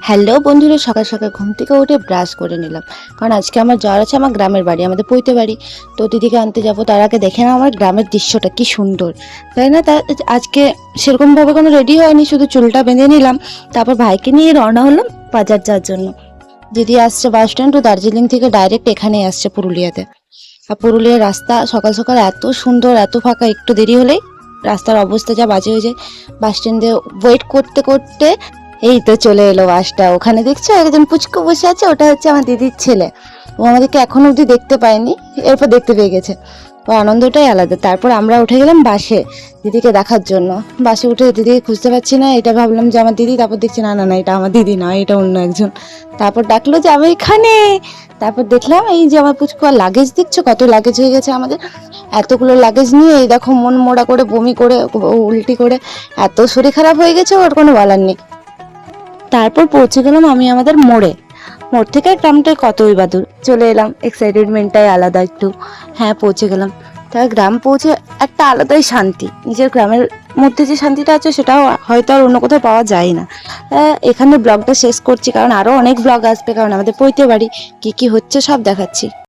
Hello বন্ধুরা, সকাল সকাল ঘুম থেকে উঠে ব্রাশ করে নিলাম, কারণ আজকে আমার যাওয়ার আছে আমার গ্রামের বাড়ি, আমাদের পৈতে বাড়ি। তো দিদিকে আনতে যাব, তার আগে দেখে না আমার গ্রামের দৃশ্যটা কি সুন্দর, তাই না? তা আজকে সেরকমভাবে কোনো রেডি হয়নি, শুধু চুলটা বেঁধে নিলাম। তারপর ভাইকে নিয়ে রওনা হলাম বাজার যাওয়ার জন্য। দিদি আসছে বাস স্ট্যান্ড, ও দার্জিলিং থেকে ডাইরেক্ট এখানেই আসছে পুরুলিয়াতে। আর পুরুলিয়ার রাস্তা সকাল সকাল এত সুন্দর, এত ফাঁকা, একটু দেরি হলেই রাস্তার অবস্থা যা বাজে হয়ে যায়। বাস স্ট্যান্ডে ওয়েট করতে করতে এই তো চলে এলো বাসটা। ওখানে দেখছো একজন পুচকু বসে আছে, ওটা হচ্ছে আমার দিদির ছেলে। ও আমাদেরকে এখনো অবধি দেখতে পায়নি, এরপর দেখতে পেয়ে গেছে। ও আনন্দটাই আলাদা। তারপর আমরা উঠে গেলাম বাসে দিদিকে দেখার জন্য। বাসে উঠে দিদিকে খুঁজতে পারছি না, এটা ভাবলাম যে আমার দিদি, তারপর দেখছি না না না, এটা আমার দিদি নয়, এটা অন্য একজন। তারপর ডাকলো যে আমি এখানে। তারপর দেখলাম এই যে আমার পুচকু, আর লাগেজ দেখছো কত লাগেজ হয়ে গেছে আমাদের। এতগুলো লাগেজ নিয়ে এই দেখো মন মোড়া করে, বমি করে, উল্টি করে, এত শরীর খারাপ হয়ে গেছে ওর কোনো বলার নেই। তারপর পৌঁছে গেলাম আমি আমাদের মোড়ে। মোড় থেকে গ্রামটায় কতই বা দূর, চলে এলাম, এক্সাইটেডমেন্টটাই আলাদা একটু। হ্যাঁ, পৌঁছে গেলাম। তার গ্রাম পৌঁছে একটা আলাদাই শান্তি, নিজের গ্রামের মধ্যে যে শান্তিটা আছে সেটাও হয়তো আর অন্য কোথাও পাওয়া যায় না। এখানে ব্লগটা শেষ করছি, কারণ আরও অনেক ব্লগ আসবে, কারণ আমাদের পৈতে বাড়ি কি কি হচ্ছে সব দেখাচ্ছি।